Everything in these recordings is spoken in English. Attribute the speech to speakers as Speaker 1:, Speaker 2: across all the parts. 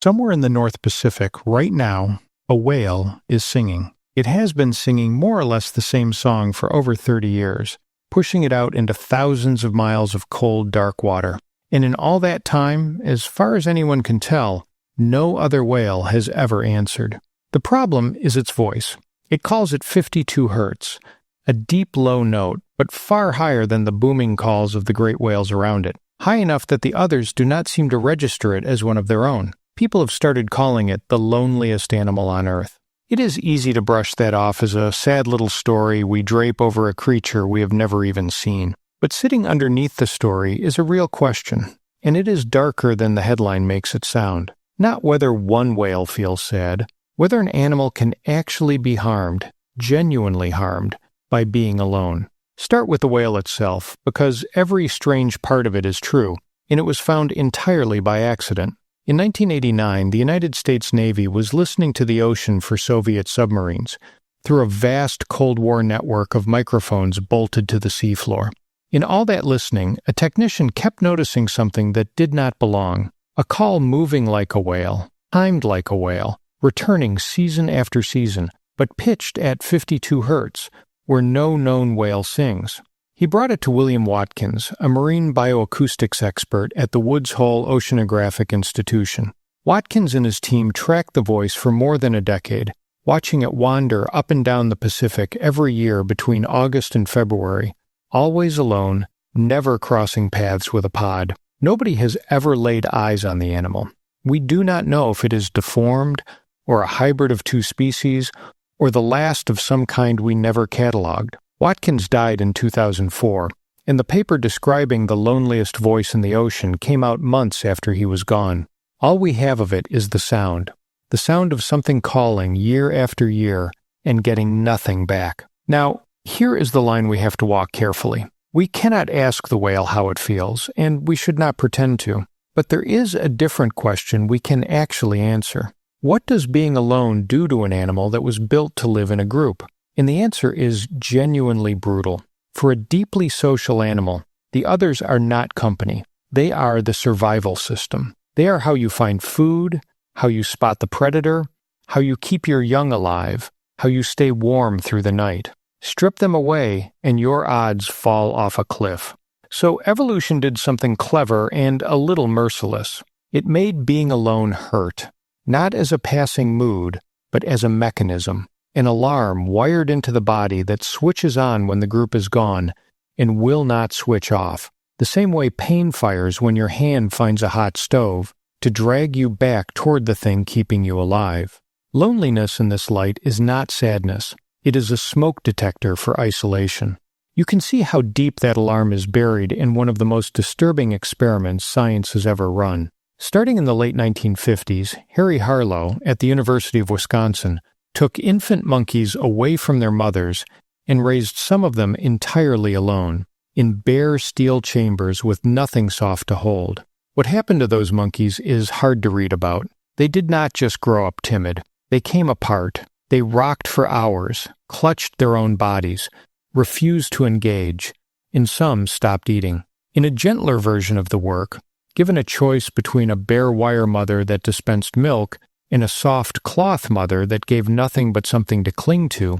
Speaker 1: Somewhere in the North Pacific, right now, a whale is singing. It has been singing more or less the same song for over 30 years, pushing it out into thousands of miles of cold, dark water. And in all that time, as far as anyone can tell, no other whale has ever answered. The problem is its voice. It calls it 52 hertz, a deep low note, but far higher than the booming calls of the great whales around it, high enough that the others do not seem to register it as one of their own. People have started calling it the loneliest animal on Earth. It is easy to brush that off as a sad little story we drape over a creature we have never even seen. But sitting underneath the story is a real question, and it is darker than the headline makes it sound. Not whether one whale feels sad, whether an animal can actually be harmed, genuinely harmed, by being alone. Start with the whale itself, because every strange part of it is true, and it was found entirely by accident. In 1989, the United States Navy was listening to the ocean for Soviet submarines through a vast Cold War network of microphones bolted to the seafloor. In all that listening, a technician kept noticing something that did not belong, a call moving like a whale, timed like a whale, returning season after season, but pitched at 52 hertz, where no known whale sings. He brought it to William Watkins, a marine bioacoustics expert at the Woods Hole Oceanographic Institution. Watkins and his team tracked the voice for more than a decade, watching it wander up and down the Pacific every year between August and February, always alone, never crossing paths with a pod. Nobody has ever laid eyes on the animal. We do not know if it is deformed, or a hybrid of two species, or the last of some kind we never catalogued. Watkins died in 2004, and the paper describing the loneliest voice in the ocean came out months after he was gone. All we have of it is the sound of something calling year after year and getting nothing back. Now, here is the line we have to walk carefully. We cannot ask the whale how it feels, and we should not pretend to. But there is a different question we can actually answer. What does being alone do to an animal that was built to live in a group? And the answer is genuinely brutal. For a deeply social animal, the others are not company. They are the survival system. They are how you find food, how you spot the predator, how you keep your young alive, how you stay warm through the night. Strip them away, and your odds fall off a cliff. So evolution did something clever and a little merciless. It made being alone hurt, not as a passing mood, but as a mechanism. An alarm wired into the body that switches on when the group is gone and will not switch off, the same way pain fires when your hand finds a hot stove to drag you back toward the thing keeping you alive. Loneliness in this light is not sadness. It is a smoke detector for isolation. You can see how deep that alarm is buried in one of the most disturbing experiments science has ever run. Starting in the late 1950s, Harry Harlow at the University of Wisconsin took infant monkeys away from their mothers and raised some of them entirely alone, in bare steel chambers with nothing soft to hold. What happened to those monkeys is hard to read about. They did not just grow up timid. They came apart. They rocked for hours, clutched their own bodies, refused to engage, and some stopped eating. In a gentler version of the work, given a choice between a bare wire mother that dispensed milk and a soft cloth mother that gave nothing but something to cling to,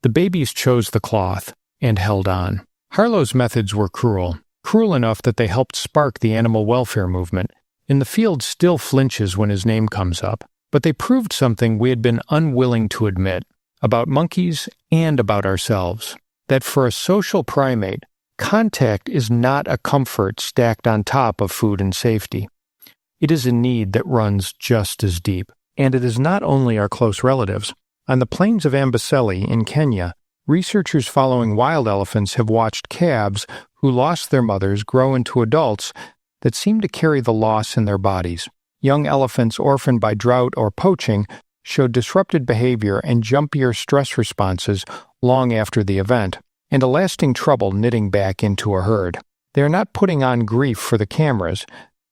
Speaker 1: the babies chose the cloth and held on. Harlow's methods were cruel enough that they helped spark the animal welfare movement, and the field still flinches when his name comes up. But they proved something we had been unwilling to admit about monkeys and about ourselves, that for a social primate, contact is not a comfort stacked on top of food and safety. It is a need that runs just as deep. And it is not only our close relatives. On the plains of Amboseli in Kenya, researchers following wild elephants have watched calves who lost their mothers grow into adults that seem to carry the loss in their bodies. Young elephants orphaned by drought or poaching showed disrupted behavior and jumpier stress responses long after the event, and a lasting trouble knitting back into a herd. They are not putting on grief for the cameras.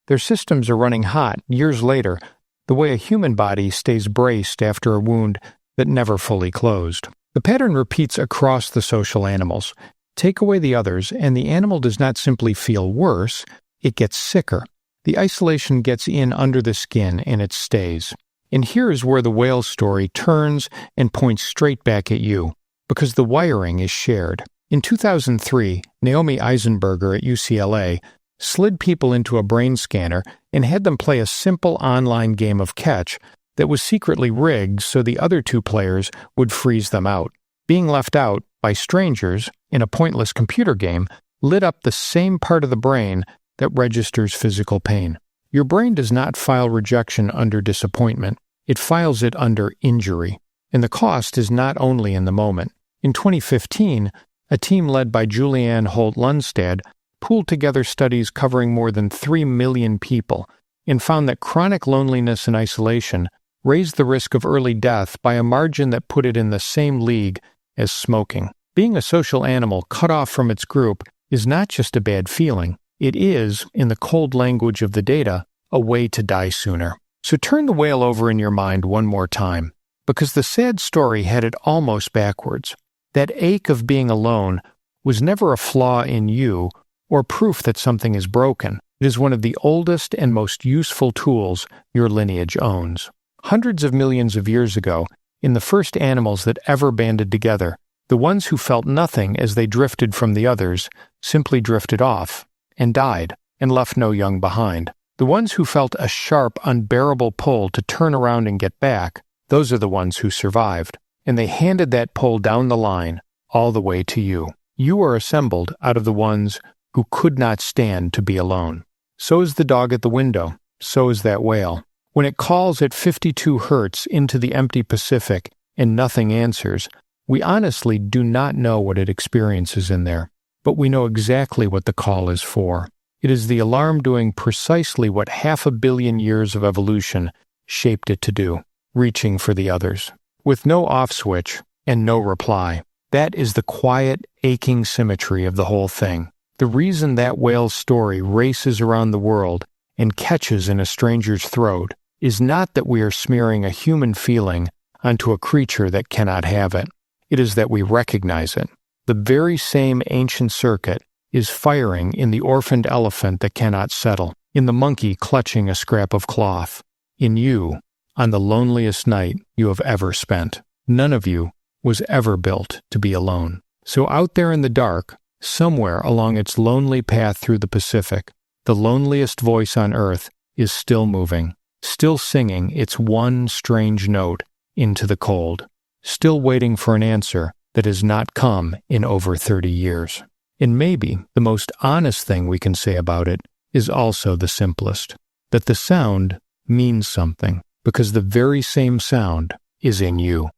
Speaker 1: Their systems are running hot years later, the way a human body stays braced after a wound that never fully closed. The pattern repeats across the social animals. Take away the others, and the animal does not simply feel worse, it gets sicker. The isolation gets in under the skin and it stays. And here is where the whale story turns and points straight back at you, because the wiring is shared. In 2003, Naomi Eisenberger at UCLA slid people into a brain scanner and had them play a simple online game of catch that was secretly rigged so the other two players would freeze them out. Being left out by strangers in a pointless computer game lit up the same part of the brain that registers physical pain. Your brain does not file rejection under disappointment. It files it under injury. And the cost is not only in the moment. In 2015, a team led by Julianne Holt-Lundstad pooled together studies covering more than 3 million people and found that chronic loneliness and isolation raised the risk of early death by a margin that put it in the same league as smoking. Being a social animal cut off from its group is not just a bad feeling. It is, in the cold language of the data, a way to die sooner. So turn the whale over in your mind one more time, because the sad story had it almost backwards. That ache of being alone was never a flaw in you or proof that something is broken. It is one of the oldest and most useful tools your lineage owns. Hundreds of millions of years ago, in the first animals that ever banded together, the ones who felt nothing as they drifted from the others simply drifted off and died and left no young behind. The ones who felt a sharp, unbearable pull to turn around and get back, those are the ones who survived. And they handed that pull down the line, all the way to you. You are assembled out of the ones who could not stand to be alone. So is the dog at the window. So is that whale. When it calls at 52 hertz into the empty Pacific and nothing answers, we honestly do not know what it experiences in there, but we know exactly what the call is for. It is the alarm doing precisely what 500 million years of evolution shaped it to do, reaching for the others. With no off switch and no reply. That is the quiet, aching symmetry of the whole thing. The reason that whale's story races around the world and catches in a stranger's throat is not that we are smearing a human feeling onto a creature that cannot have it. It is that we recognize it. The very same ancient circuit is firing in the orphaned elephant that cannot settle, in the monkey clutching a scrap of cloth, in you, on the loneliest night you have ever spent. None of you was ever built to be alone. So out there in the dark, somewhere along its lonely path through the Pacific, the loneliest voice on earth is still moving, still singing its one strange note into the cold, still waiting for an answer that has not come in over 30 years. And maybe the most honest thing we can say about it is also the simplest, that the sound means something, because the very same sound is in you.